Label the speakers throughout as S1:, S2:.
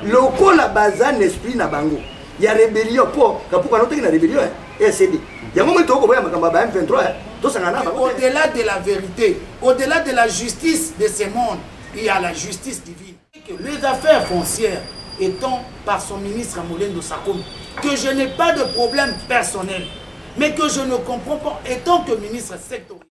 S1: Loko la baza n'esprit na bango. Il y a rébellion pour Kapuka note qui na rébellion RCD. Il y a un moment où M23
S2: au-delà de la vérité, au-delà de la justice de ce monde, il y a la justice divine. Les affaires foncières étant par son ministre Molendo Sakoum, que je n'ai pas de problème personnel, mais que je ne comprends pas étant que ministre sectoriel.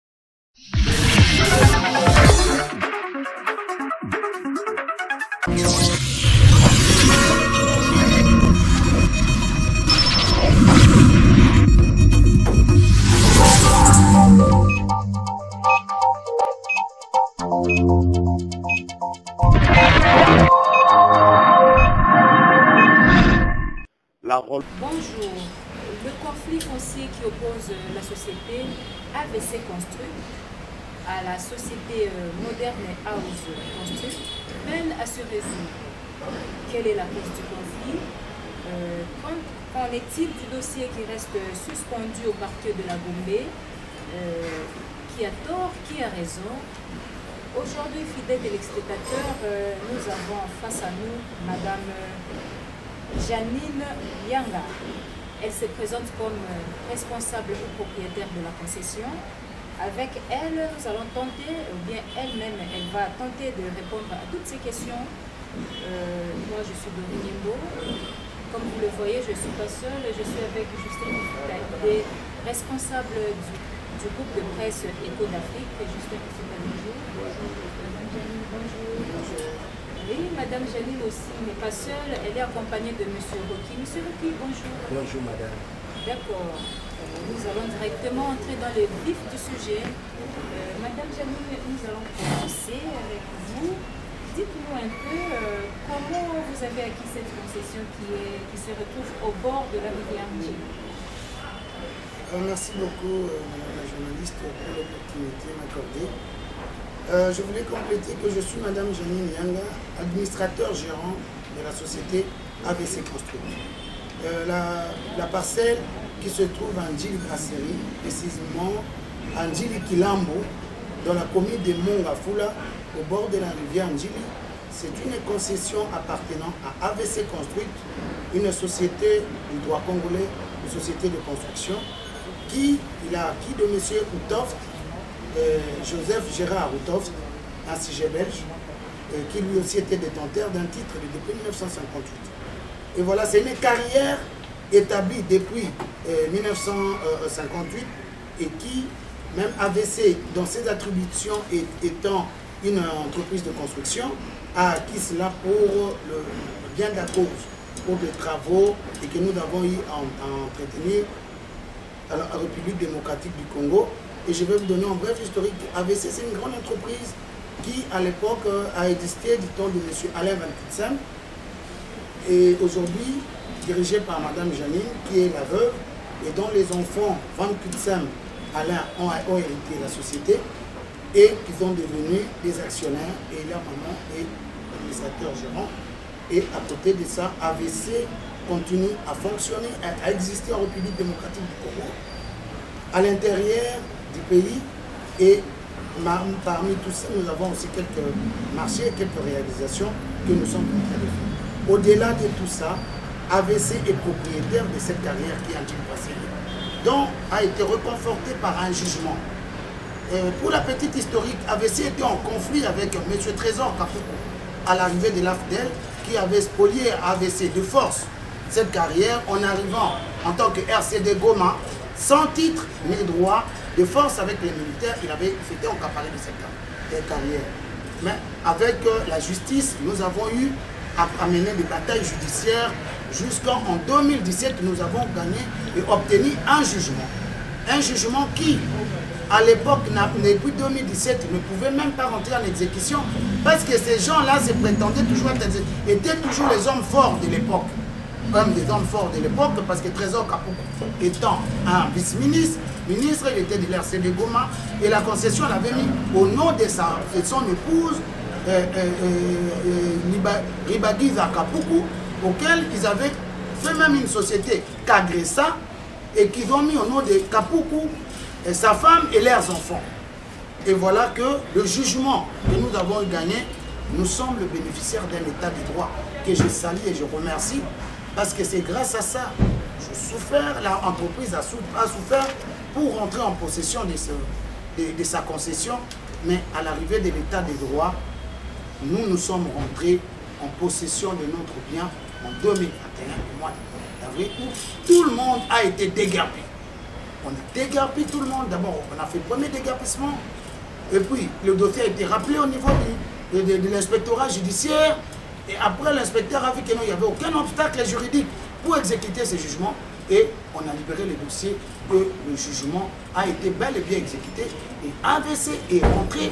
S3: Bonjour. Le conflit foncier qui oppose la société AVC Construct à la société moderne House Construct peine à se résoudre. Quelle est la cause du conflit? Qu'en est-il du dossier qui reste suspendu au parquet de la Gombe? Qui a tort, qui a raison? Aujourd'hui, fidèles téléspectateurs, nous avons face à nous Madame Janine Yanga. Elle se présente comme responsable ou propriétaire de la concession. Avec elle, nous allons tenter, ou bien elle-même, elle va tenter de répondre à toutes ces questions. Moi, je suis Dorine Nimbo. Comme vous le voyez, je ne suis pas seule, je suis avec Justin Kifitaïdé, responsable du groupe de presse Écho d'Afrique. Justin Kifitaïdé, bonjour. Madame Janine, bonjour. Oui, Madame Janine aussi n'est pas seule, elle est accompagnée de Monsieur Rocky. Monsieur Rocky, bonjour.
S1: Bonjour Madame.
S3: D'accord. Nous allons directement entrer dans le vif du sujet. Madame Janine, nous allons commencer avec vous. Dites-nous un peu comment vous avez acquis cette concession qui se retrouve au bord de la rivière Njili.
S2: Merci beaucoup, Madame la journaliste, pour l'opportunité m'accorder. Je voulais compléter que je suis Madame Janine Yanga, administrateur gérant de la société AVC Construct. La parcelle qui se trouve en Njili Brasserie, précisément en Njili Kilambo, dans la commune de Mongafula, au bord de la rivière Njili, c'est une concession appartenant à AVC Construct, une société du droit congolais, une société de construction, qui il a acquis de M. Outoft, Joseph Gérard Outoft, un sujet belge, qui lui aussi était détenteur d'un titre depuis 1958. Et voilà, c'est une carrière établie depuis 1958 et qui, même AVC, dans ses attributions étant une entreprise de construction, a acquis cela pour le bien de la cause, pour des travaux et que nous avons eu à entretenir à la République démocratique du Congo. Et je vais vous donner un bref historique. AVC, c'est une grande entreprise qui, à l'époque, a existé du temps de M. Alain Van Kutsem et aujourd'hui dirigée par Mme Janine, qui est la veuve, et dont les enfants Van Kutsem, Alain, ont hérité la société et qui sont devenus des actionnaires et leur maman est administrateur gérant. Et à côté de ça, AVC continue à fonctionner, à exister en République démocratique du Congo, à l'intérieur du pays, et parmi tout ça, nous avons aussi quelques marchés, quelques réalisations que nous sommes en train de faire. Au-delà de tout ça, AVC est propriétaire de cette carrière qui est en Njili, dont a été reconforté par un jugement. Pour la petite historique, AVC était en conflit avec M. Trésor Kapuku à l'arrivée de l'AFDEL, qui avait spolié AVC de force cette carrière en arrivant en tant que RCD Goma, sans titre ni droit, de force avec les militaires, il avait fait encaparé de cette carrière. Mais avec la justice, nous avons eu à mener des batailles judiciaires jusqu'en 2017, nous avons gagné et obtenu un jugement. Un jugement qui, à l'époque, depuis 2017, ne pouvait même pas rentrer en exécution parce que ces gens-là se prétendaient toujours étaient toujours les hommes forts de l'époque. Comme des hommes forts de l'époque, parce que Trésor Kapuku étant un vice-ministre, il était de l'RCD Goma, et la concession l'avait mis au nom de son épouse, Ribagiza Kapuku, auquel ils avaient fait même une société, Kagresa, et qu'ils ont mis au nom de Kapuku, sa femme et leurs enfants. Et voilà que le jugement que nous avons gagné nous semble bénéficiaire d'un état de droit. que je salue et je remercie, parce que c'est grâce à ça, l'entreprise a souffert pour rentrer en possession de sa concession, mais à l'arrivée de l'état des droits, nous sommes rentrés en possession de notre bien en 2021, au mois d'avril, où tout le monde a été déguerpi. On a déguerpi tout le monde. D'abord, on a fait le premier déguerpissement, et puis le dossier a été rappelé au niveau de l'inspectorat judiciaire, et après l'inspecteur a vu qu'il n'y avait aucun obstacle juridique pour exécuter ce jugement, et on a libéré le dossier, que le jugement a été bel et bien exécuté, et AVC est rentré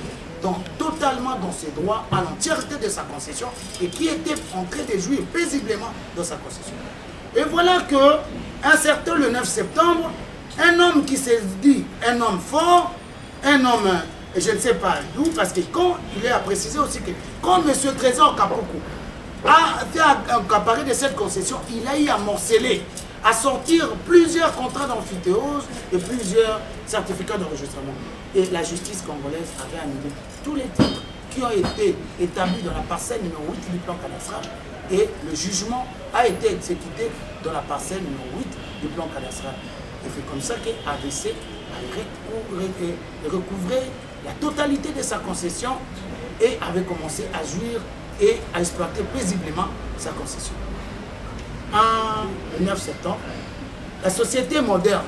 S2: totalement dans ses droits, à l'entièreté de sa concession, et qui était en train de jouir paisiblement dans sa concession. Et voilà que, un certain le 9 septembre, un homme qui s'est dit un homme fort, un homme, je ne sais pas d'où, parce que quand il est à préciser aussi que quand M. Trésor Kapoko a fait accaparer de cette concession, il a eu à morceler, à sortir plusieurs contrats d'amphithéose et plusieurs certificats d'enregistrement. Et la justice congolaise avait annulé tous les titres qui ont été établis dans la parcelle numéro 8 du plan cadastral, et le jugement a été exécuté dans la parcelle numéro 8 du plan cadastral. Et c'est comme ça qu'AVC a recouvré la totalité de sa concession et avait commencé à jouir et à exploiter paisiblement sa concession. Le 9 septembre, la société moderne,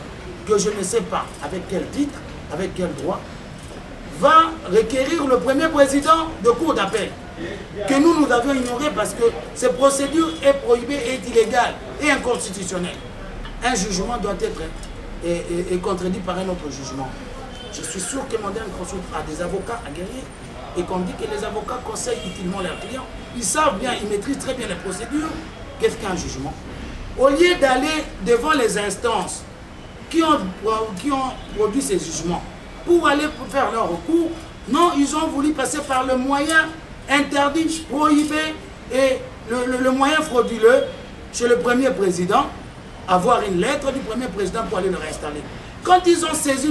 S2: que je ne sais pas avec quel titre, avec quel droit, va requérir le premier président de cour d'appel, que nous avions ignoré parce que cette procédure est prohibée, est illégale et inconstitutionnelle. Un jugement doit être contredit par un autre jugement. Je suis sûr que Moderne Consult a des avocats aguerris et qu'on dit que les avocats conseillent utilement leurs clients. Ils savent bien, ils maîtrisent très bien les procédures. Qu'est-ce qu'un jugement? Au lieu d'aller devant les instances qui ont produit ces jugements pour aller faire leur recours, non, ils ont voulu passer par le moyen interdit, prohibé et le moyen frauduleux chez le premier président, avoir une lettre du premier président pour aller le réinstaller. Quand ils ont saisi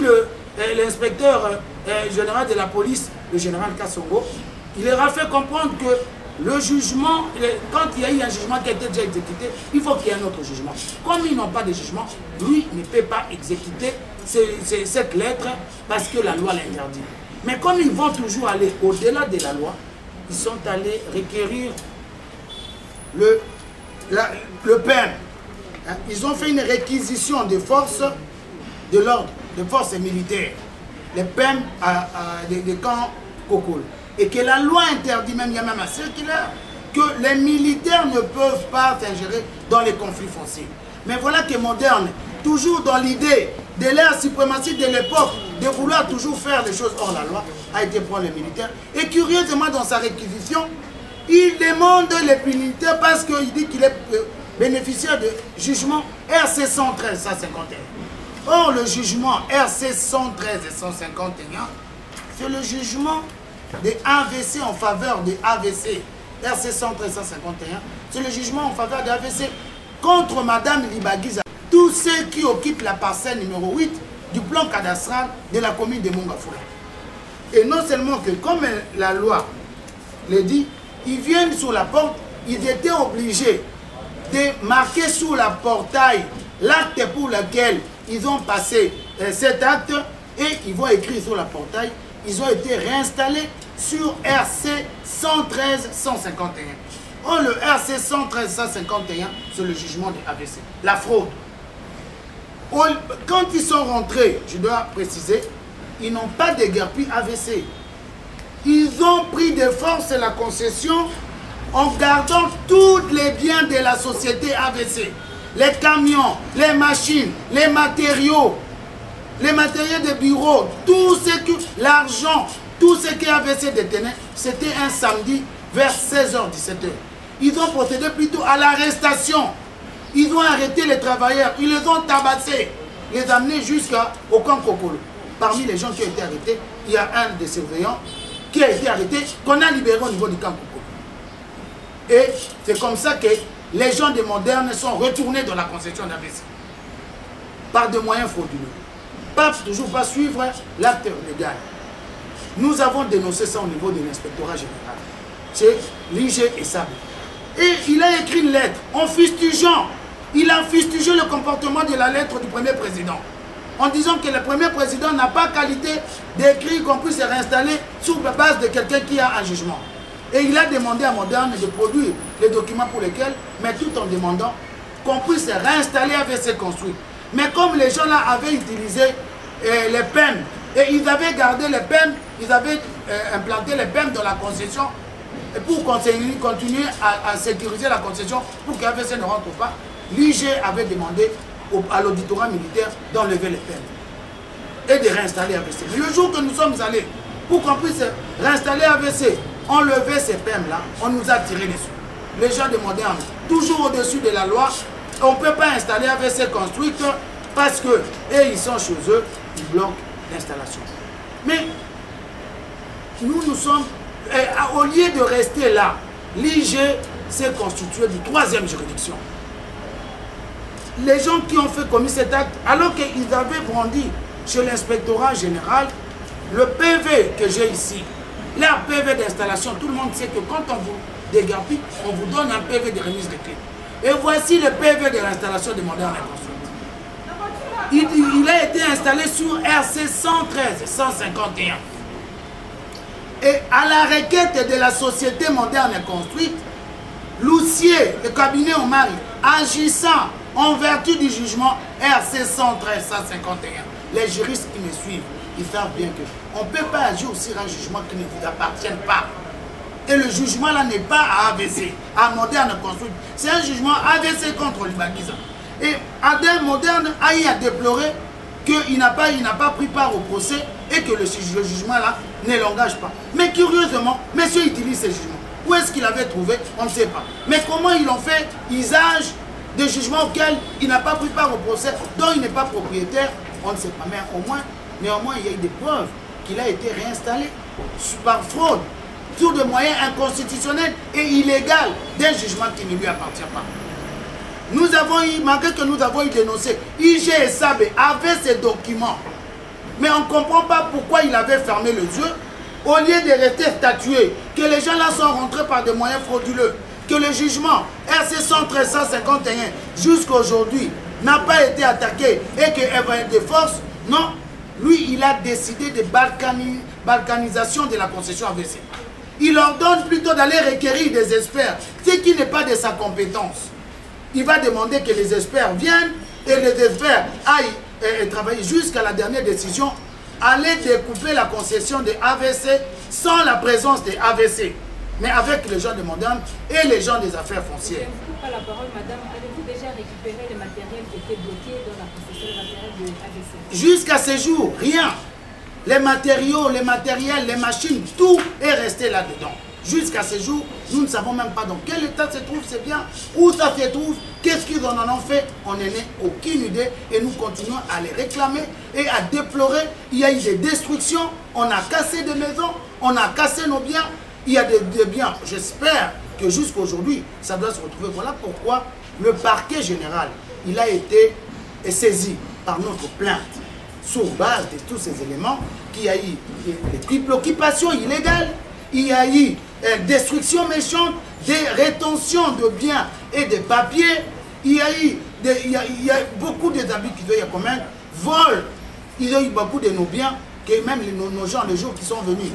S2: l'inspecteur général de la police, le général Kassongo, il leur a fait comprendre que le jugement, quand il y a eu un jugement qui a été déjà exécuté, il faut qu'il y ait un autre jugement. Comme ils n'ont pas de jugement, lui ne peut pas exécuter cette lettre parce que la loi l'interdit. Mais comme ils vont toujours aller au-delà de la loi, ils sont allés requérir le PEM. Ils ont fait une réquisition des forces de l'ordre, des forces militaires, les PEM des camps Kokol. Et que la loi interdit, même il y a même un circulaire, que les militaires ne peuvent pas s'ingérer dans les conflits fonciers. Mais voilà que Moderne, toujours dans l'idée de l'ère suprématie de l'époque, de vouloir toujours faire des choses hors la loi, a été pour les militaires. Et curieusement, dans sa réquisition, il demande les militaires parce qu'il dit qu'il est bénéficiaire de jugement RC 113 151. Or, le jugement RC 113 et 151, c'est le jugement des AVC en faveur des AVC. RC 113 151, c'est le jugement en faveur des AVC contre Madame Libagiza. Tous ceux qui occupent la parcelle numéro 8 du plan cadastral de la commune de Mongafoula. Et non seulement que, comme la loi le dit, ils viennent sur la porte, ils étaient obligés de marquer sur la portail l'acte pour lequel ils ont passé cet acte et ils vont écrire sur la portail, ils ont été réinstallés sur RC 113 151. Oh, le RC 113 151, c'est le jugement de AVC, la fraude. Quand ils sont rentrés, je dois préciser, ils n'ont pas déguerpi AVC. Ils ont pris de force la concession en gardant tous les biens de la société AVC. Les camions, les machines, les matériaux de bureau, tout ce que l'argent, tout ce que AVC détenait, c'était un samedi vers 16h-17h. Ils ont procédé plutôt à l'arrestation. Ils ont arrêté les travailleurs, ils les ont tabassés, les amenés jusqu'au camp Kokolo. Parmi les gens qui ont été arrêtés, il y a un des surveillants qui a été arrêté, qu'on a libéré au niveau du camp Kokolo. Et c'est comme ça que les gens de Moderne sont retournés dans la concession d'AVC par des moyens frauduleux. Toujours pas suivre l'acte légal. Nous avons dénoncé ça au niveau de l'inspectorat général. C'est l'IG et Sable. Et il a écrit une lettre en fustigeant. Il a fustigé le comportement de la lettre du premier président. En disant que le premier président n'a pas qualité d'écrire qu'on puisse se réinstaller sur la base de quelqu'un qui a un jugement. Et il a demandé à Moderne de produire les documents pour lesquels, mais tout en demandant qu'on puisse se réinstaller AVC construit. Mais comme les gens là avaient utilisé les PEM, et ils avaient gardé les PEM, ils avaient implanté les PEM dans la concession, et pour continuer à sécuriser la concession, pour qu'AVC ne rentre pas, l'IG avait demandé à l'auditorat militaire d'enlever les PEM et de réinstaller AVC. Mais le jour que nous sommes allés pour qu'on puisse réinstaller AVC, enlever ces PEM-là, on nous a tiré dessus. Les gens de Moderne, toujours au-dessus de la loi, on ne peut pas installer AVC construite parce que, et ils sont chez eux, ils bloquent l'installation. Mais nous sommes, au lieu de rester là, l'IG s'est constitué de 3e juridiction. Les gens qui ont fait commis cet acte, alors qu'ils avaient brandi chez l'inspectorat général, le PV que j'ai ici, leur PV d'installation, tout le monde sait que quand on vous dégarpit, on vous donne un PV de remise de clé. Et voici le PV de l'installation de Moderne Construite. Il a été installé sur RC 113 151. Et à la requête de la société Moderne Construite, l'huissier, le cabinet Omari, agissant en vertu du jugement RC 113 151, les juristes qui me suivent, ils savent bien qu'on ne peut pas agir sur un jugement qui ne vous appartient pas. Et le jugement là n'est pas à AVC, à Moderne Construite. C'est un jugement AVC contre l'Ibagiza. Et Adel Moderne a eu à déplorer qu'il n'a pas pris part au procès et que le jugement là ne l'engage pas. Mais curieusement, monsieur utilise ce jugement. Où est-ce qu'il avait trouvé? On ne sait pas. Mais comment ils ont fait usage de jugements auxquels il n'a pas pris part au procès, dont il n'est pas propriétaire, on ne sait pas. Mais néanmoins, il y a eu des preuves qu'il a été réinstallé par fraude, sur des moyens inconstitutionnels et illégaux d'un jugement qui ne lui appartient pas. Nous avons eu, malgré que nous avons eu dénoncé, IG et Sabé avaient ces documents. Mais on ne comprend pas pourquoi il avait fermé les yeux, au lieu de rester statué, que les gens là sont rentrés par des moyens frauduleux, que le jugement RC 113 151 jusqu'à aujourd'hui n'a pas été attaqué et que des forces, non, lui il a décidé de balkanisation de la concession AVC. Il ordonne plutôt d'aller requérir des experts, ce qui n'est pas de sa compétence. Il va demander que les experts viennent et les experts aillent travailler jusqu'à la dernière décision, aller découper la concession de AVC sans la présence de AVC, mais avec les gens de Moderne et les gens des affaires foncières.
S3: Je ne vous coupe pas la parole, madame. Avez-vous déjà récupéré le matériel qui était bloqué dans la concession de matériel de AVC? Jusqu'à ce jour, rien.
S2: Les matériaux, les matériels, les machines, tout est resté là-dedans. Jusqu'à ce jour, nous ne savons même pas dans quel état se trouve ces biens, où ça se trouve, qu'est-ce qu'ils en ont fait. On n'en a aucune idée et nous continuons à les réclamer et à déplorer. Il y a eu des destructions, on a cassé des maisons, on a cassé nos biens. Il y a des biens, j'espère que jusqu'à aujourd'hui, ça doit se retrouver. Voilà pourquoi le parquet général, il a été saisi par notre plainte sur base de tous ces éléments, qu'il y a eu des triples occupations illégales, il y a eu destruction méchante, des rétentions de biens et de papiers, il y a eu beaucoup d'habits qui doivent être communs, vol, il y a eu beaucoup de nos biens, que même nos gens, les jours qui sont venus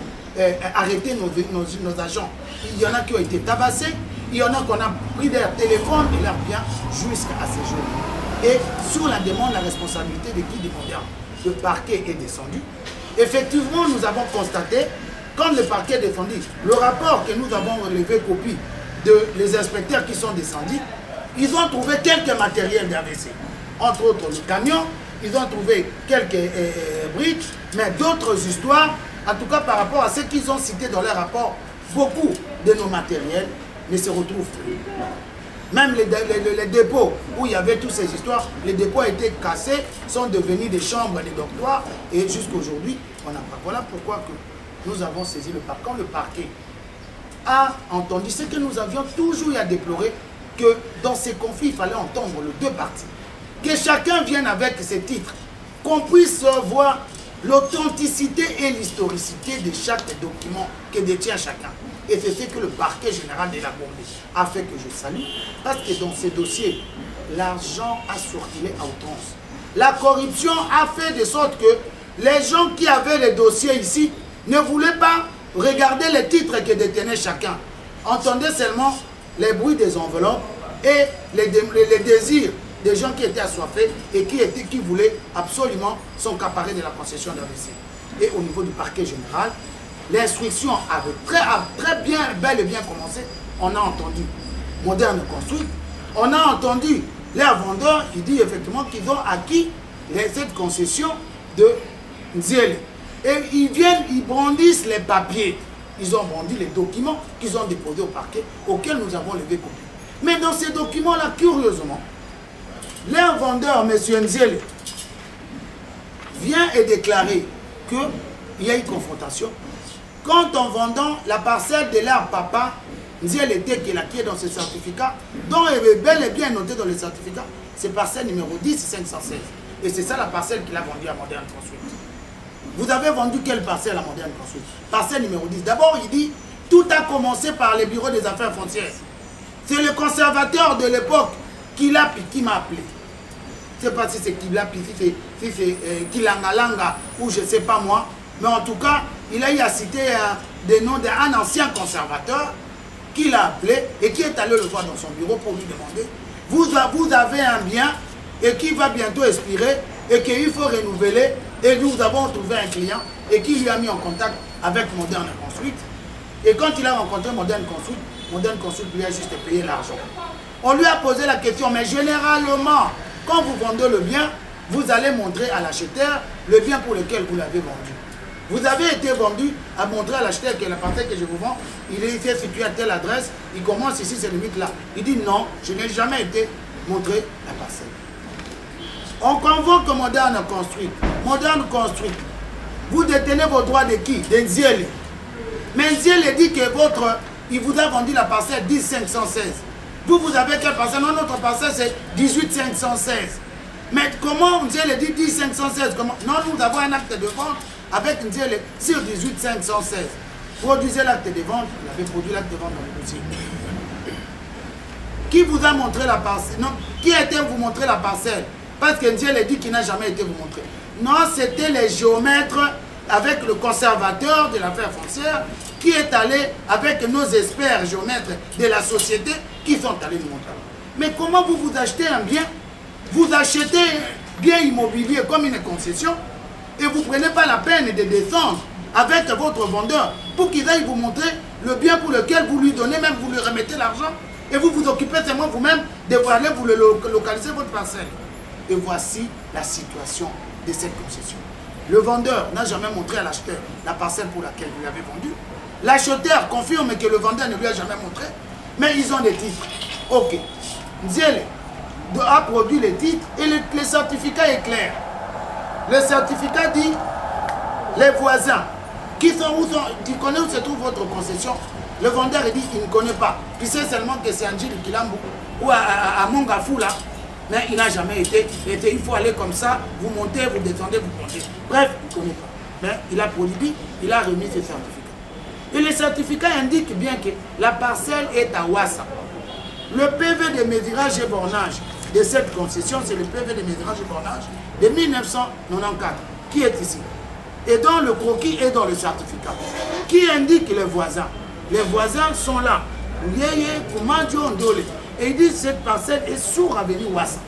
S2: arrêter nos agents, il y en a qui ont été tabassés, il y en a qu'on a pris leur téléphone et leurs biens jusqu'à ce jour. Et sur la demande, la responsabilité de qui demandait, le parquet est descendu. Effectivement, nous avons constaté, quand le parquet est descendu, le rapport que nous avons relevé copie des inspecteurs qui sont descendus, ils ont trouvé quelques matériels d'AVC. Entre autres, le camion, ils ont trouvé quelques briques, mais d'autres histoires, en tout cas par rapport à ce qu'ils ont cité dans leur rapport, beaucoup de nos matériels ne se retrouvent plus. Même les dépôts où il y avait toutes ces histoires, les dépôts ont été cassés, sont devenus des chambres, des dortoirs, et jusqu'à aujourd'hui, on n'a pas. Voilà pourquoi que nous avons saisi le parquet. Quand le parquet a entendu ce que nous avions toujours à déplorer, que dans ces conflits, il fallait entendre les deux parties. Que chacun vienne avec ses titres, qu'on puisse voir l'authenticité et l'historicité de chaque document que détient chacun. Et c'est ce que le parquet général de la Gombe a fait que je salue. Parce que dans ces dossiers, l'argent a circulé à outrance. La corruption a fait de sorte que les gens qui avaient les dossiers ici ne voulaient pas regarder les titres que détenait chacun. Entendaient seulement les bruits des enveloppes et les désirs des gens qui étaient assoiffés et qui voulaient absolument s'accaparer de la concession d'AVC. Et au niveau du parquet général, l'instruction avait très bien, bel et bien commencé. On a entendu Moderne Construite, on a entendu les vendeurs qui disent effectivement qu'ils ont acquis cette concession de Nziele. Et ils viennent, ils brandissent les papiers. Ils ont brandi les documents qu'ils ont déposés au parquet, auxquels nous avons levé copie. Mais dans ces documents-là, curieusement, leur vendeur, M. Nziele, vient et déclarer qu'il y a eu confrontation. Quand en vendant la parcelle de leur papa, Nziele était qui est dans ce certificat, dont il est bel et bien noté dans le certificat, c'est parcelle numéro 10 516. Et c'est ça la parcelle qu'il a vendue à Moderne Construite. Vous avez vendu quelle parcelle à Moderne Construite? Parcelle numéro 10. D'abord, il dit, tout a commencé par les bureaux des affaires foncières. C'est le conservateur de l'époque qui m'a appelé. Je ne sais pas si c'est Kilapi, si c'est Kilangalanga ou je ne sais pas moi. Mais en tout cas, il a eu à citer des noms d'un ancien conservateur qui l'a appelé et qui est allé le voir dans son bureau pour lui demander vous avez un bien et qui va bientôt expirer et qu'il faut renouveler. Et nous avons trouvé un client et qui lui a mis en contact avec Moderne Construite. Et quand il a rencontré Moderne Construite lui a juste payé l'argent. On lui a posé la question, mais généralement, quand vous vendez le bien, vous allez montrer à l'acheteur le bien pour lequel vous l'avez vendu. Vous avez été vendu à montrer à l'acheteur que la parcelle que je vous vends, il est situé à telle adresse, il commence ici, c'est limite là. Il dit non, je n'ai jamais été montré la parcelle. On convoque Moderne Construite. Moderne Construite. Vous détenez vos droits de qui? De Nziele. Mais Nziele dit que il vous a vendu la parcelle 10 516. Vous avez quelle parcelle? Non, notre parcelle c'est 18 516. Mais comment Nziele dit 10 516? Comment? Non, nous avons un acte de vente avec Nziele sur 18 516. Produisez l'acte de vente. Vous avez produit l'acte de vente dans le dossier. Qui vous a montré la parcelle? Non, qui a été vous montrer la parcelle? Parce que Nziele dit qu'il n'a jamais été vous montrer. Non, c'était les géomètres avec le conservateur de l'affaire foncière qui est allé avec nos experts géomètres de la société qui sont allés nous montrer. Mais comment vous achetez un bien? Vous achetez un bien immobilier comme une concession et vous ne prenez pas la peine de descendre avec votre vendeur pour qu'il aille vous montrer le bien pour lequel vous lui donnez, même vous lui remettez l'argent et vous vous occupez seulement vous-même de aller vous localiser votre parcelle. Et voici la situation de cette concession. Le vendeur n'a jamais montré à l'acheteur la parcelle pour laquelle vous l'avez vendue. L'acheteur confirme que le vendeur ne lui a jamais montré, mais ils ont des titres. Ok. Nziele a produit les titres et le certificat est clair. Le certificat dit les voisins qui connaissent où se trouve votre concession. Le vendeur il dit qu'il ne connaît pas. Il sait seulement que c'est Angie de Kilambo ou à Mongafou là. Mais il n'a jamais été. Il faut aller comme ça, vous montez, vous descendez, vous montez. Bref, il ne connaît pas. Mais il a produit, il a remis ses certificats. Et le certificat indique bien que la parcelle est à Ouassa. Le PV de mesurage et bornage de cette concession, c'est le PV de mesurage et bornage de 1994, qui est ici. Et dans le croquis et dans le certificat, qui indique les voisins. Les voisins sont là. Yeye, Kumanjo, Ndole. Et ils disent que cette parcelle est sur avenue Ouassa.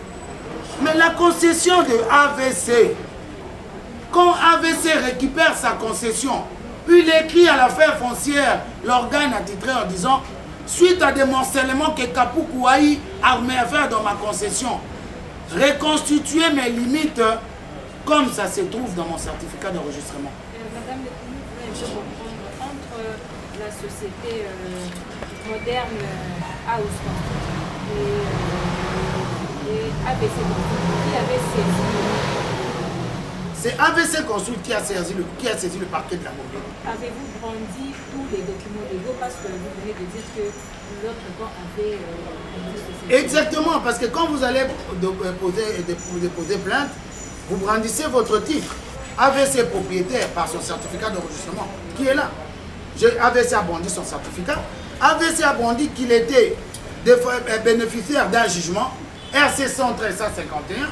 S2: Mais la concession de AVC, quand AVC récupère sa concession, il écrit à l'affaire foncière l'organe attitré en disant suite à des morcellements que Kapoukou a armé à faire dans ma concession, reconstituer mes limites comme ça se trouve dans mon certificat d'enregistrement.
S3: Madame le Premier, je comprendre entre la société moderne House et AVC qui avait saisi.
S2: C'est AVC Construite qui a saisi le parquet de la Gombe.
S3: Avez-vous brandi tous les documents légaux parce que vous venez de dire que l'autre camp avait
S2: Exactement, parce que quand vous allez déposer plainte, vous brandissez votre titre. AVC propriétaire par son certificat d'enregistrement qui est là. AVC a brandi son certificat. AVC a brandi qu'il était bénéficiaire d'un jugement RC 113-151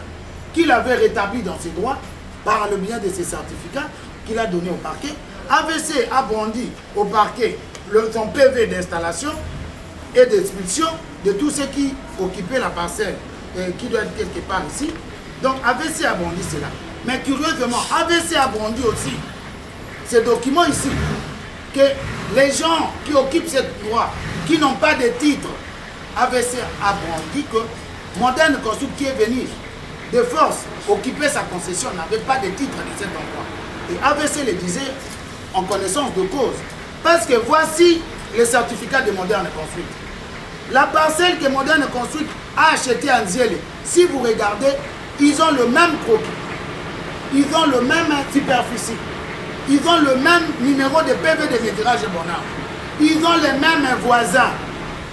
S2: qu'il avait rétabli dans ses droits par le biais de ses certificats qu'il a donné au parquet. AVC a brandi au parquet son PV d'installation et d'expulsion de tous ceux qui occupaient la parcelle qui doit être quelque part ici. Donc AVC a brandi cela. Mais curieusement, AVC a brandi aussi ces documents ici, que les gens qui occupent cette droit, qui n'ont pas de titre, AVC a brandi que Moderne Construct qui est venu de force occuper sa concession n'avait pas de titre de cet endroit. Et AVC le disait en connaissance de cause. Parce que voici le certificat de Moderne Construct. La parcelle que Moderne Construct a achetée à Nziele, si vous regardez, ils ont le même croquis, ils ont le même superficie, ils ont le même numéro de PV de métrage Bonnard, ils ont les mêmes voisins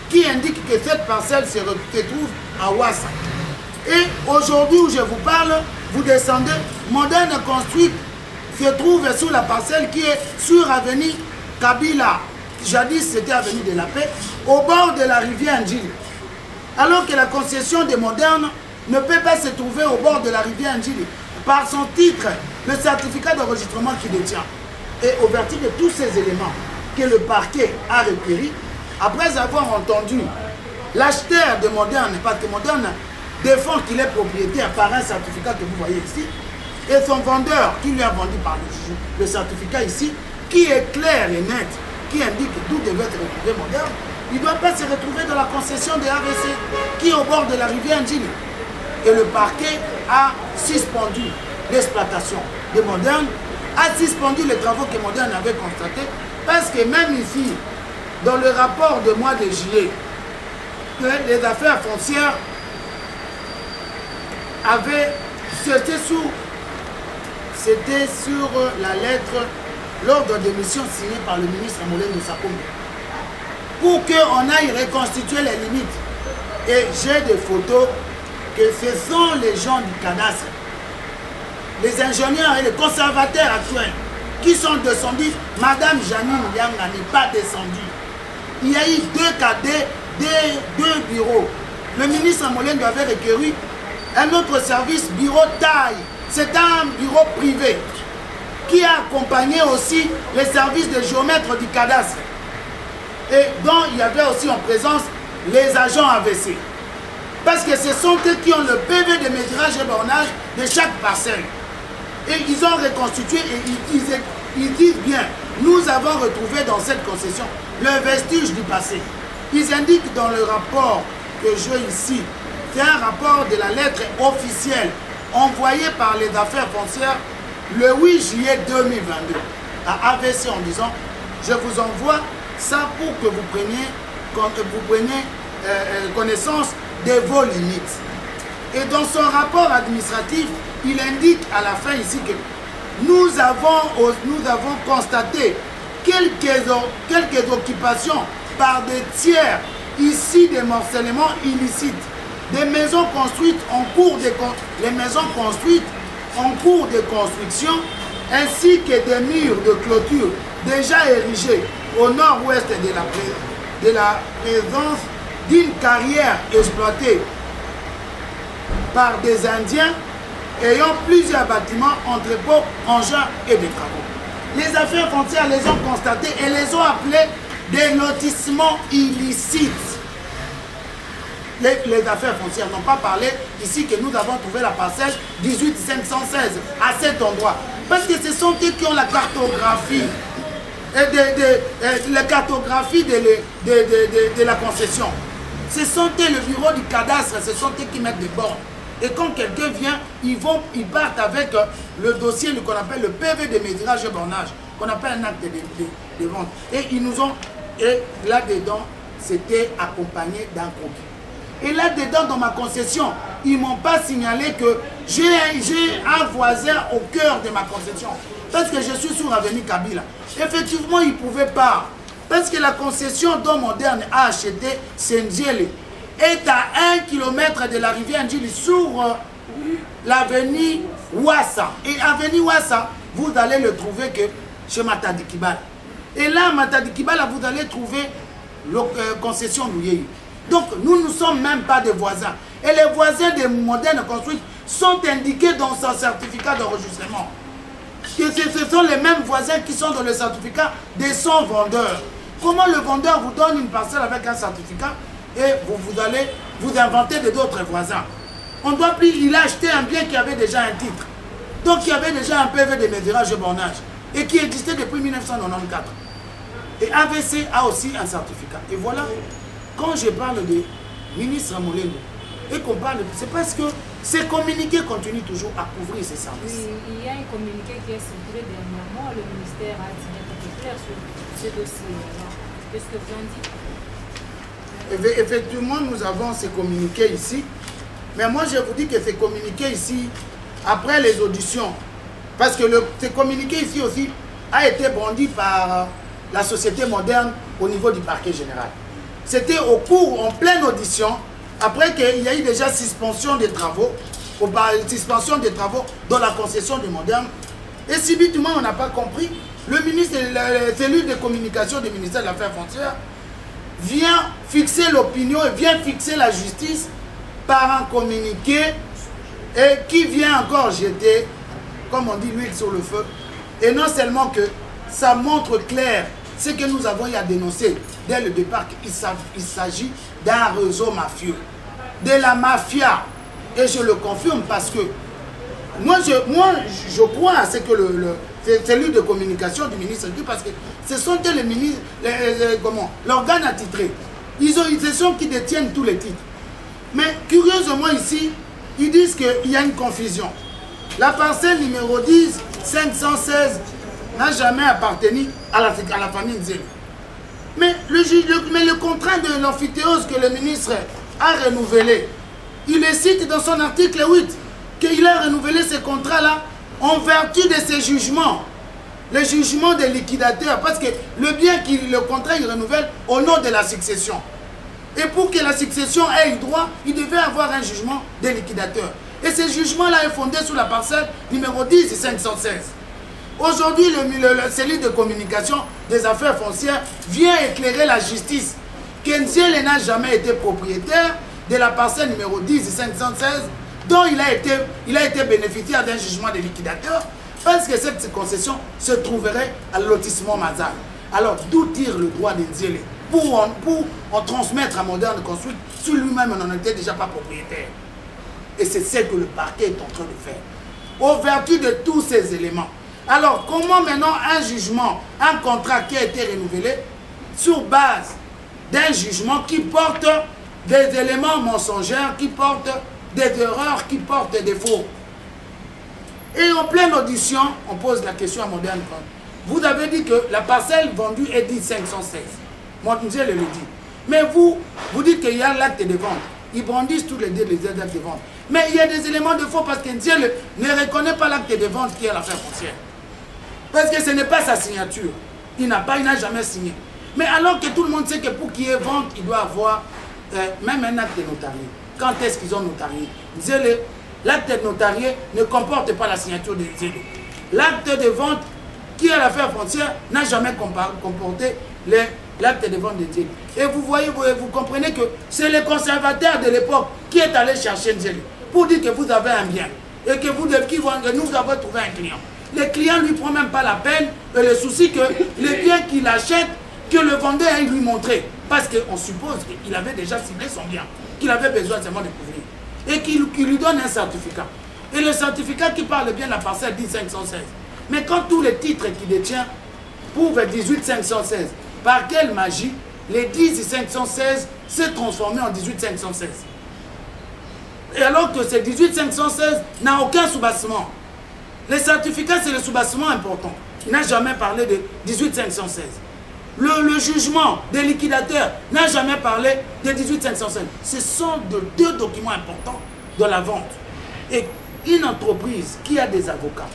S2: qui indiquent que cette parcelle se trouve à Ouassa. Et aujourd'hui où je vous parle, vous descendez, Moderne Construct se trouve sur la parcelle qui est sur avenue Kabila. Jadis c'était avenue de la Paix, au bord de la rivière Ndjili. Alors que la concession de Moderne ne peut pas se trouver au bord de la rivière Ndjili par son titre, le certificat d'enregistrement qu'il détient. Et au vertu de tous ces éléments que le parquet a recueillis, après avoir entendu l'acheteur de Moderne, parce que Moderne défend qu'il est propriétaire par un certificat que vous voyez ici, et son vendeur qui lui a vendu par le certificat ici, qui est clair et net, qui indique d'où devait se retrouver Moderne, il ne doit pas se retrouver dans la concession de AVC, qui est au bord de la rivière Ndjili. Et le parquet a suspendu l'exploitation de Moderne, a suspendu les travaux que Moderne avait constatés, parce que même ici, dans le rapport de mois de juillet, que les affaires foncières avaient, c'était sur la lettre, l'ordre de mission signé par le ministre Molendo Sakombe, pour qu'on aille reconstituer les limites. Et j'ai des photos que ce sont les gens du cadastre, les ingénieurs et les conservateurs actuels qui sont descendus. Madame Janine Yanga n'est pas descendue. Il y a eu deux bureaux. Le ministre Molendo avait requéri un autre service, bureau taille. C'est un bureau privé qui a accompagné aussi les services de géomètres du cadastre. Et dont il y avait aussi en présence les agents AVC. Parce que ce sont eux qui ont le PV de métrage et bornage de chaque parcelle. Et ils ont reconstitué et ils disent bien, nous avons retrouvé dans cette concession le vestige du passé. Ils indiquent dans le rapport que j'ai ici, c'est un rapport de la lettre officielle envoyée par les affaires foncières le 8 juillet 2022 à AVC en disant, je vous envoie ça pour que vous preniez connaissance de vos limites. Et dans son rapport administratif, il indique à la fin ici que nous avons constaté quelques occupations par des tiers ici des morcellements illicites, des maisons construites en cours de construction, ainsi que des murs de clôture déjà érigés au nord-ouest de la présence d'une carrière exploitée par des Indiens ayant plusieurs bâtiments, entrepôts, engins et des travaux. Les affaires foncières les ont constatés et les ont appelés des lotissements illicites. Les affaires foncières n'ont pas parlé ici que nous avons trouvé la parcelle 18516 à cet endroit. Parce que ce sont eux qui ont la cartographie. La cartographie de la concession. Ce sont eux, le bureau du cadastre, ce sont eux qui mettent des bornes. Et quand quelqu'un vient, ils partent avec le dossier qu'on appelle le PV de métrage et bornage, qu'on appelle un acte de vente. Et ils nous ont, et là-dedans, c'était accompagné d'un croquis. Et là-dedans, dans ma concession, ils ne m'ont pas signalé que j'ai un voisin au cœur de ma concession. Parce que je suis sur l'avenue Kabila. Effectivement, ils ne pouvaient pas. Parce que la concession dont Moderne a acheté, c'est Ndjele, est à 1 km de la rivière Ndjili sur l'avenue Ouassa. Et avenue Ouassa, vous allez le trouver que chez Matadi Kibal. Et là, Matadi Kibala, vous allez trouver la concession d'Ouyei. Donc, nous ne sommes même pas des voisins. Et les voisins des modernes construits sont indiqués dans son certificat d'enregistrement. Ce sont les mêmes voisins qui sont dans le certificat de son vendeur. Comment le vendeur vous donne une parcelle avec un certificat et vous allez vous inventer d'autres voisins? On doit plus, il a acheté un bien qui avait déjà un titre. Donc il y avait déjà un PV de mésurage et bornage et qui existait depuis 1994. Et AVC a aussi un certificat. Et voilà, quand je parle de ministre Molengo et qu'on parle, c'est parce que ces communiqués continuent toujours à couvrir ces services.
S3: Oui, il y a un communiqué qui est circulé dernièrement. Le ministère a dit d'être clair sur ce dossier. Qu'est-ce que vous en dites?
S2: Effectivement, nous avons ces communiqués ici. Mais moi, je vous dis que ces communiqués ici, après les auditions, parce que ces communiqués ici aussi a été brandi par la société moderne au niveau du parquet général. C'était au cours, en pleine audition, après qu'il y a eu déjà suspension des travaux, suspension des travaux dans la concession du moderne. Et subitement, on n'a pas compris. Le ministre, la cellule de communication du ministère de l'Affaires foncières vient fixer l'opinion et vient fixer la justice par un communiqué et qui vient encore jeter, comme on dit, l'huile sur le feu. Et non seulement que ça montre clair ce que nous avons eu à dénoncer dès le départ, qu'il s'agit d'un réseau mafieux, de la mafia. Et je le confirme parce que moi je crois à ce que c'est celui de communication du ministre dit, parce que ce sont les ministres, l'organe attitré. Ce sont qui détiennent tous les titres. Mais curieusement ici, ils disent qu'il y a une confusion. La parcelle numéro 10, 516, n'a jamais appartenu à la famille Nzeli. Mais le contrat de l'amphithéose que le ministre a renouvelé, il le cite dans son article 8, qu'il a renouvelé ce contrat-là en vertu de ses jugements. Le jugement des liquidateurs, parce que le contrat, il renouvelle au nom de la succession. Et pour que la succession ait le droit, il devait avoir un jugement des liquidateurs. Et ce jugement-là est fondé sur la parcelle numéro 10 et 516. Aujourd'hui, le cellule de communication des affaires foncières vient éclairer la justice. Kenziel n'a jamais été propriétaire de la parcelle numéro 10 et 516, dont il a été bénéficiaire d'un jugement des liquidateurs, parce que cette concession se trouverait à lotissement Mazal. Alors, d'où tire le droit de Nzeli pour en transmettre à Moderne Construit, si lui-même n'en était déjà pas propriétaire? Et c'est ce que le parquet est en train de faire, au vertu de tous ces éléments. Alors, comment maintenant un jugement, un contrat qui a été renouvelé sur base d'un jugement qui porte des éléments mensongers, qui porte des erreurs, qui porte des défauts? Et en pleine audition, on pose la question à Moderne Construit. Vous avez dit que la parcelle vendue est dit 516. Moi, je le dis. Mais vous dites qu'il y a l'acte de vente. Ils brandissent tous les deux les actes de vente. Mais il y a des éléments de faux parce qu'Nziel ne reconnaît pas l'acte de vente qui est l'affaire foncière. Parce que ce n'est pas sa signature. Il n'a jamais signé. Mais alors que tout le monde sait que pour qu'il y ait vente, il doit avoir même un acte notarié. Quand est-ce qu'ils ont notarié? Nziel, l'acte notarié ne comporte pas la signature de Nziel. L'acte de vente qui est l'affaire foncière n'a jamais comporté l'acte de vente de Nziel. Et vous voyez, vous comprenez que c'est le conservateur de l'époque qui est allé chercher Nziel pour dire que vous avez un bien et que nous avons trouvé un client. Le client ne lui prend même pas la peine et le souci que le bien qu'il achète, que le vendeur aille lui montrer. Parce qu'on suppose qu'il avait déjà ciblé son bien, qu'il avait besoin seulement de couvrir. Et qu'il lui donne un certificat. Et le certificat qui parle bien de la parcelle 10516. Mais quand tous les titres qu'il détient prouvent 18516, par quelle magie les 10 et 516 s'est transformé en 18516? Et alors que ce 18516 n'a aucun soubassement. Le certificat, c'est le soubassement important. Il n'a jamais parlé de 18516. Le jugement des liquidateurs n'a jamais parlé de 18516. Ce sont deux documents importants de la vente. Et une entreprise qui a des avocats,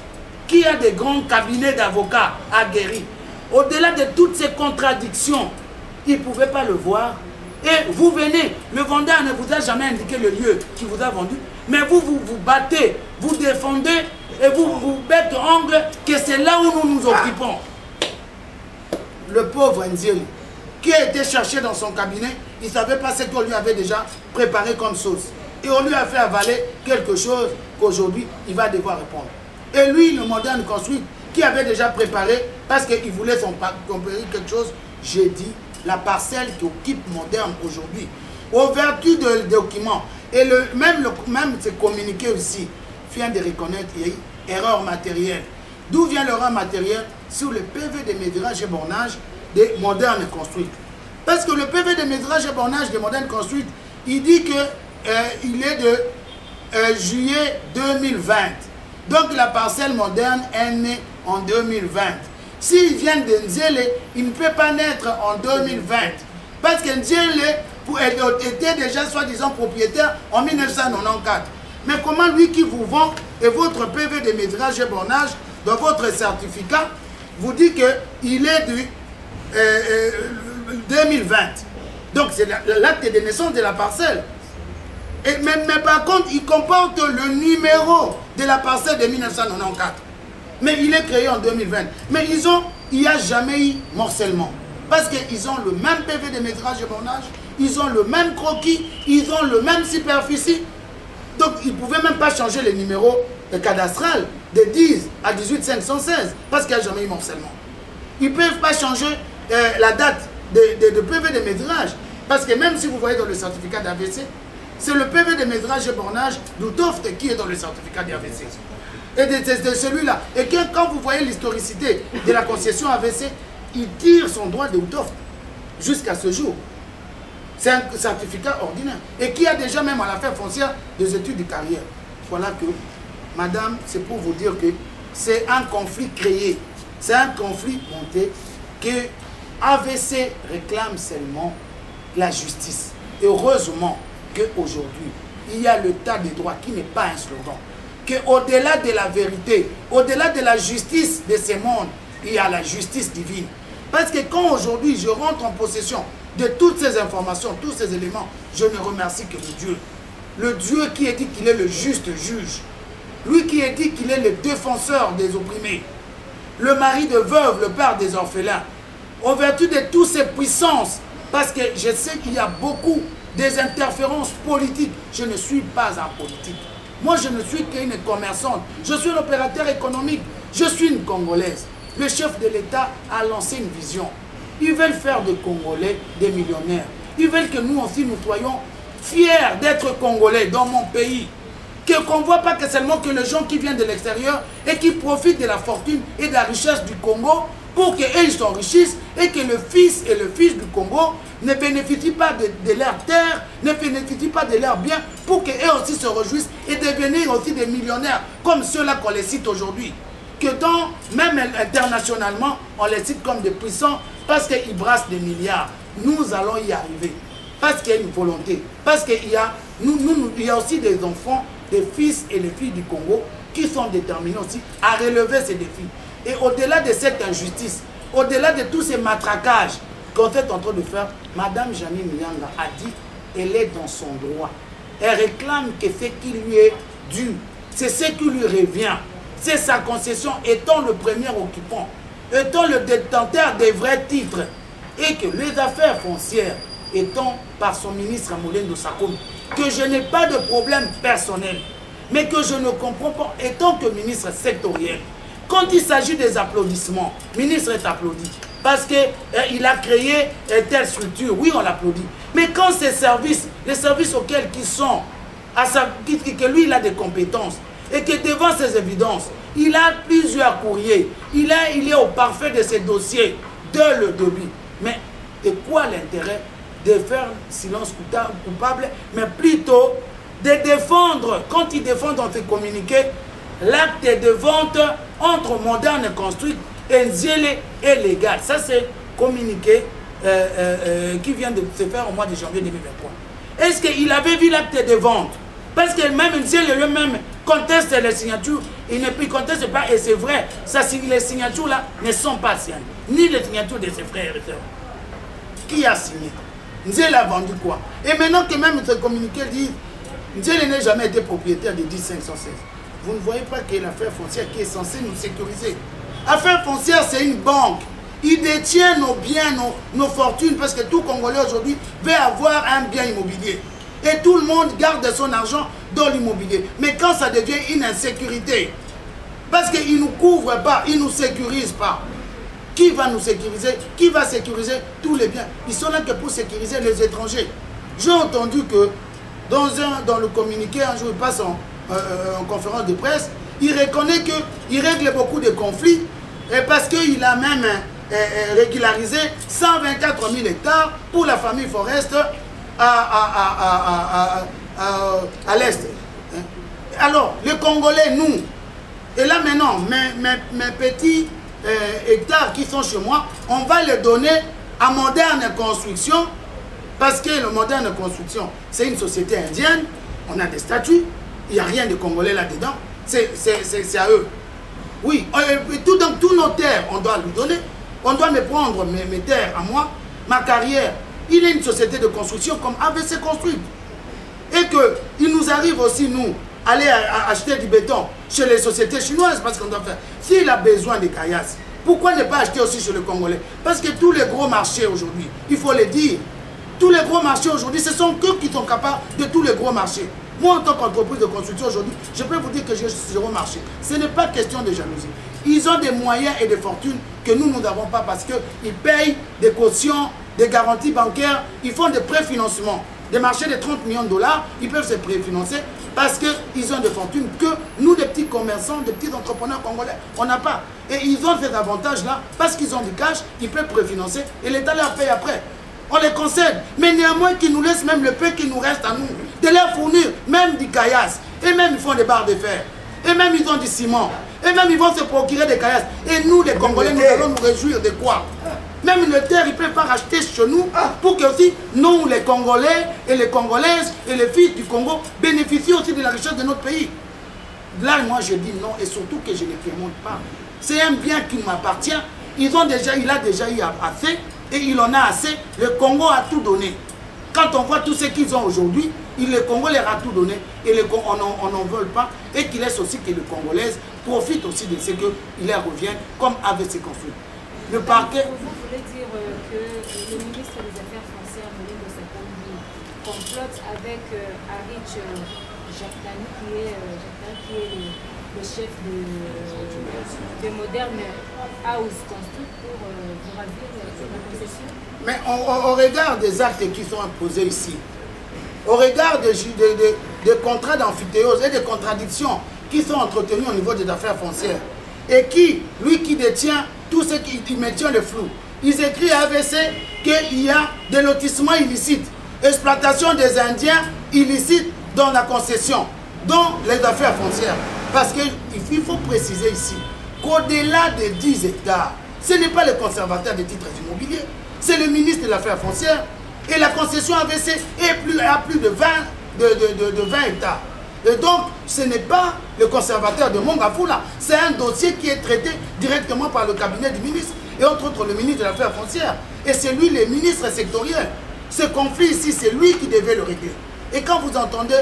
S2: qui a des grands cabinets d'avocats aguerris, au-delà de toutes ces contradictions, il ne pouvait pas le voir. Et vous venez, le vendeur ne vous a jamais indiqué le lieu qui vous a vendu, mais vous battez, vous défendez et vous bêtes angle que c'est là où nous nous occupons. le pauvre Nzieli, qui a été cherché dans son cabinet, il ne savait pas ce qu'on lui avait déjà préparé comme sauce. Et on lui a fait avaler quelque chose qu'aujourd'hui, il va devoir répondre. Et lui, le moderne construit, qui avait déjà préparé, parce qu'il voulait comparer quelque chose, j'ai dit, la parcelle qui occupe moderne aujourd'hui, aux vertus de document, et même ce communiqué aussi, vient de reconnaître qu'il y a eu erreur matérielle. D'où vient l'erreur matérielle? Sur le PV de métrage et bornage des modernes construites. Parce que le PV de métrage et bornage des modernes construites, il dit que il est de juillet 2020. Donc la parcelle moderne est née en 2020. S'il vient de Nzieli, il ne peut pas naître en 2020. Parce que Nzieli était déjà soi-disant propriétaire en 1994. Mais comment lui qui vous vend et votre PV de métrage et bornage dans votre certificat vous dit qu'il est du 2020. Donc c'est l'acte de naissance de la parcelle. Mais par contre, il comporte le numéro de la parcelle de 1994. Mais il est créé en 2020. Mais il n'y a jamais eu morcellement. Parce qu'ils ont le même PV de métrage et bornage, ils ont le même croquis, ils ont le même superficie. Donc ils ne pouvaient même pas changer le numéro cadastral de 10 à 18 516 parce qu'il n'y a jamais eu morcellement. Ils ne peuvent pas changer la date de PV de métrage parce que même si vous voyez dans le certificat d'AVC, c'est le PV de métrage et bornage d'Utoft qui est dans le certificat d'AVC. Et de celui-là. Et quand vous voyez l'historicité de la concession AVC, il tire son droit de Utoft jusqu'à ce jour. C'est un certificat ordinaire. Et qui a déjà même à l'affaire foncière des études de carrière. Voilà que, madame, c'est pour vous dire que c'est un conflit créé. C'est un conflit monté que AVC réclame seulement la justice. Et heureusement qu'aujourd'hui, il y a le tas de droits qui n'est pas un slogan. Qu'au-delà de la vérité, au-delà de la justice de ce monde, il y a la justice divine. Parce que quand aujourd'hui je rentre en possession de toutes ces informations, tous ces éléments, je ne remercie que le Dieu. Le Dieu qui est dit qu'il est le juste juge. Lui qui est dit qu'il est le défenseur des opprimés. Le mari de veuve, le père des orphelins. En vertu de toutes ces puissances, parce que je sais qu'il y a beaucoup des interférences politiques. Je ne suis pas un politique. Moi, je ne suis qu'une commerçante. Je suis un opérateur économique. Je suis une Congolaise. Le chef de l'État a lancé une vision. Ils veulent faire des Congolais des millionnaires. Ils veulent que nous aussi, nous soyons fiers d'être Congolais dans mon pays. Qu'on ne voit pas que seulement que les gens qui viennent de l'extérieur et qui profitent de la fortune et de la richesse du Congo pour qu'eux ils s'enrichissent et que le fils et le fils du Congo ne bénéficient pas de leurs terres, ne bénéficient pas de leurs biens pour qu'eux aussi se réjouissent et devenir aussi des millionnaires comme ceux-là qu'on les cite aujourd'hui. Que même internationalement, on les cite comme des puissants parce qu'ils brassent des milliards. Nous allons y arriver. Parce qu'il y a une volonté. Parce qu'il y a, il y a aussi des enfants, des fils et les filles du Congo qui sont déterminés aussi à relever ces défis. Et au-delà de cette injustice, au-delà de tous ces matraquages qu'on est en train de faire, Madame Janine Nyanga a dit elle est dans son droit. Elle réclame que ce qui lui est dû, c'est ce qui lui revient. C'est sa concession étant le premier occupant, étant le détenteur des vrais titres, et que les affaires foncières étant par son ministre Moulen Sakoum, que je n'ai pas de problème personnel, mais que je ne comprends pas, étant que ministre sectoriel, quand il s'agit des applaudissements, le ministre est applaudi, parce qu'il a créé telle structure, oui on l'applaudit, mais quand ces services, les services auxquels qui sont, que lui il a des compétences, et que devant ces évidences, il a plusieurs courriers, il est au parfait de ses dossiers dès le début. Mais de quoi l'intérêt de faire silence coupable, mais plutôt de défendre, quand il défend dans ses communiqués, l'acte de vente entre Moderne Construite et Nzieli est légal. Ça c'est communiqué qui vient de se faire au mois de janvier 2023. Est-ce qu'il avait vu l'acte de vente? Parce que même Nzieli lui-même conteste les signatures, il ne conteste pas, et c'est vrai, les signatures là ne sont pas siennes, ni les signatures de ses frères et sœurs. Qui a signé? Nzieli a vendu quoi? Et maintenant que même ce communiqué dit, Nzieli n'a jamais été propriétaire de 10516. Vous ne voyez pas que l'affaire foncière qui est censée nous sécuriser. Affaire foncière, c'est une banque Il détient nos biens, nos fortunes, parce que tout Congolais aujourd'hui veut avoir un bien immobilier. Et tout le monde garde son argent dans l'immobilier. Mais quand ça devient une insécurité, parce qu'il ne nous couvre pas, il ne nous sécurise pas, qui va nous sécuriser? Qui va sécuriser tous les biens? Ils sont là que pour sécuriser les étrangers. J'ai entendu que dans le communiqué, un jour il passe en conférence de presse, il reconnaît qu'il règle beaucoup de conflits et parce qu'il a même régularisé 124 000 hectares pour la famille Forest à l'Est. Alors, les Congolais, nous, et là maintenant, mes petits hectares qui sont chez moi, on va les donner à Moderne Construction, parce que le Moderne Construction, c'est une société indienne, on a des statuts, il n'y a rien de Congolais là-dedans, c'est à eux. Oui, donc tous nos terres, on doit lui donner, on doit me prendre mes terres à moi, ma carrière. Il est une société de construction comme AVC Construite. Et qu'il nous arrive aussi, nous, aller acheter du béton chez les sociétés chinoises, parce qu'on doit faire. S'il a besoin de caillasses, pourquoi ne pas acheter aussi chez les Congolais? Parce que tous les gros marchés aujourd'hui, il faut le dire, tous les gros marchés aujourd'hui, ce sont eux qui sont capables de tous les gros marchés. Moi, en tant qu'entreprise de construction aujourd'hui, je peux vous dire que j'ai zéro marché. Ce n'est pas question de jalousie. Ils ont des moyens et des fortunes que nous n'avons pas parce qu'ils payent des cautions, des garanties bancaires, ils font des préfinancements. Des marchés de 30 millions de dollars, ils peuvent se préfinancer parce qu'ils ont des fortunes que nous, des petits commerçants, des petits entrepreneurs congolais, on n'a pas. Et ils ont cet avantage-là parce qu'ils ont du cash, ils peuvent préfinancer et l'État leur paye après. On les concède, mais néanmoins qu'ils nous laissent même le peu qui nous reste à nous, de leur fournir même du caillasse, et même ils font des barres de fer, et même ils ont du ciment, et même ils vont se procurer des caillasses. Et nous, les Congolais, nous allons nous réjouir de quoi? Même le terre, ils ne peuvent pas racheter chez nous pour que aussi nous, les Congolais et les Congolaises et les filles du Congo bénéficient aussi de la richesse de notre pays. Là, moi, je dis non, et surtout que je ne les remonte pas. C'est un bien qui m'appartient. Il a déjà eu assez. Et il en a assez, le Congo a tout donné. Quand on voit tout ce qu'ils ont aujourd'hui, le Congo leur a tout donné et on n'en veut pas. Et qu'il laisse aussi que les Congolaises profitent aussi de ce qu'ils leur reviennent comme AVC Construite. Le parquet...
S3: Vous voulez dire que le ministre des Affaires françaises, Molingo Sekondi, complote avec Arich Jactani, qui est le chef de Moderne House Construite pour vous ravir la concession.
S2: Mais au regard des actes qui sont imposés ici, au regard des contrats d'amphithéose et des contradictions qui sont entretenues au niveau des affaires foncières, et lui qui détient tout ce qui maintient le flou, ils écrivent à AVC qu'il y a des lotissements illicites, exploitation des Indiens illicites dans la concession, dans les affaires foncières. Parce qu'il faut préciser ici qu'au-delà des 10 hectares, ce n'est pas le conservateur des titres immobiliers, c'est le ministre de l'Affaires foncières. Et la concession AVC a plus de 20 hectares. Et donc, ce n'est pas le conservateur de Mongafula, c'est un dossier qui est traité directement par le cabinet du ministre, et entre autres le ministre de l'Affaires foncières. Et c'est lui, le ministre sectoriel. Ce conflit ici, c'est lui qui devait le régler. Et quand vous entendez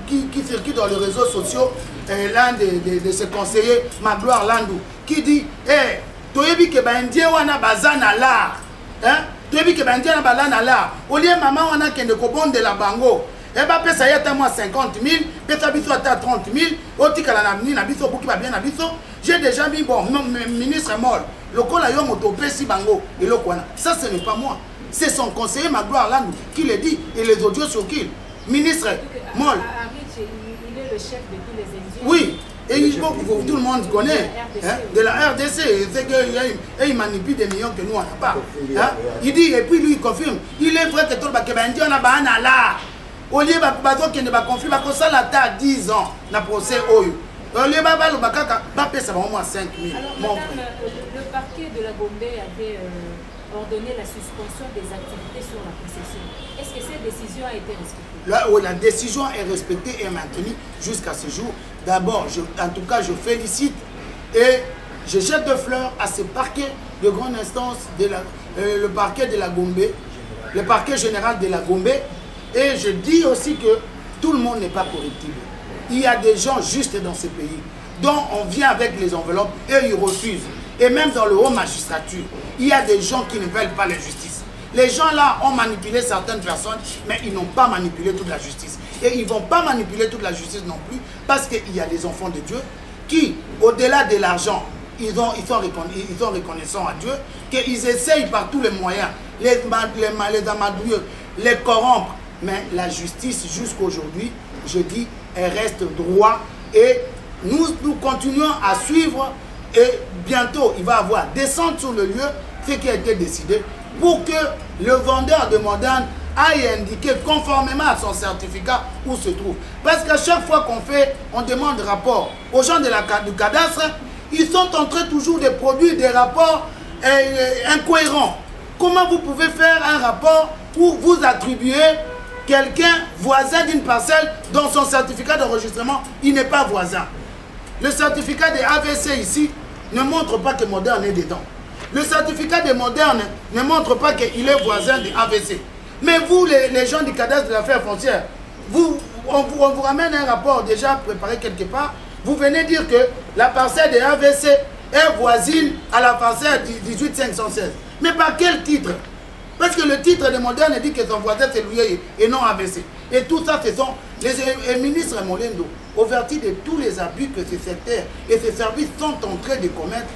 S2: qui circule dans les réseaux sociaux, l'un de ses conseillers, Magloire Landou, qui dit hey, toyebi ke bandie wana bazana l'art. Toyebi ke bandie wana bazana l'art. Au lieu maman wana kende kobonde la bango. Et bah pesa yata moi 50 000, pesa biso ata 30 000, otikala na mini na biso buki ba bien na biso. J'ai déjà mis bon ministre Moll, lokola yo moto pesi bango et lokwana. Ça ce n'est pas moi. C'est son conseiller Magloire Landou qui le dit et les audios sur qui? Ministre Moll.
S3: Il est le chef de tous les Indiens.
S2: Oui, et il faut que tout le monde connaît de la RDC. C'est qu'il manipule des millions que nous on n'a pas. Il dit, et puis lui il confirme, il est vrai que tout le monde a un là. Au lieu de ne pas confirmer, parce que ça l'a 10 ans, dans le procès Oyo. Au lieu de ça va au moins 5 000.
S3: Alors, madame, le parquet de la Gombe avait ordonné la suspension des activités sur la concession. Est-ce que cette décision a été respectée?
S2: Là où la décision est respectée et maintenue jusqu'à ce jour. D'abord, en tout cas, je félicite et je jette de fleurs à ce parquet de grande instance, le parquet de la Gombe, le parquet général de la Gombe. Et je dis aussi que tout le monde n'est pas correctible. Il y a des gens justes dans ce pays dont on vient avec les enveloppes et ils refusent. Et même dans le haut magistrature, il y a des gens qui ne veulent pas la justice. Les gens là ont manipulé certaines personnes, mais ils n'ont pas manipulé toute la justice. Et ils ne vont pas manipuler toute la justice non plus, parce qu'il y a des enfants de Dieu qui, au-delà de l'argent, ils sont reconnaissants à Dieu, qu'ils essayent par tous les moyens, les amadouiller, les corrompre. Mais la justice, jusqu'aujourd'hui, je dis, elle reste droit. Et nous continuons à suivre. Et bientôt, il va y avoir descendre sur le lieu ce qui a été décidé pour que le vendeur de Moderne aille indiquer conformément à son certificat où se trouve. Parce qu'à chaque fois on demande rapport aux gens du cadastre, ils sont en train toujours de produire des rapports incohérents. Comment vous pouvez faire un rapport où vous attribuez quelqu'un voisin d'une parcelle dont son certificat d'enregistrement, il n'est pas voisin? Le certificat de AVC ici ne montre pas que Moderne est dedans. Le certificat de Moderne ne montre pas qu'il est voisin de AVC. Mais vous, les gens du cadastre de l'affaire foncière, on vous ramène un rapport déjà préparé quelque part. Vous venez dire que la parcelle de AVC est voisine à la parcelle 18516. Mais par quel titre? Parce que le titre de Moderne dit que son voisin c'est lui et non AVC. Et tout ça, ce sont les ministres Molendo, au vertu de tous les abus que ces secteurs et ces services sont en train de commettre,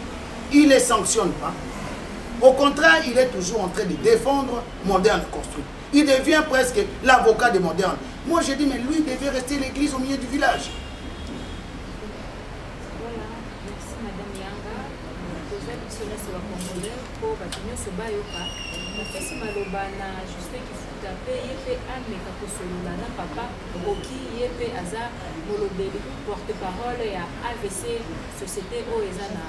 S2: il ne les sanctionne pas. Au contraire, il est toujours en train de défendre Moderne construit. Il devient presque l'avocat de Moderne. Moi, je dis, mais lui, il devait rester l'église au milieu du village.
S3: Voilà, merci Madame Yanga. Justin Kifuta pe yepe ameka kosolola na papa Roki yepe aza molobeli porte-parole ya AVC société Oezana.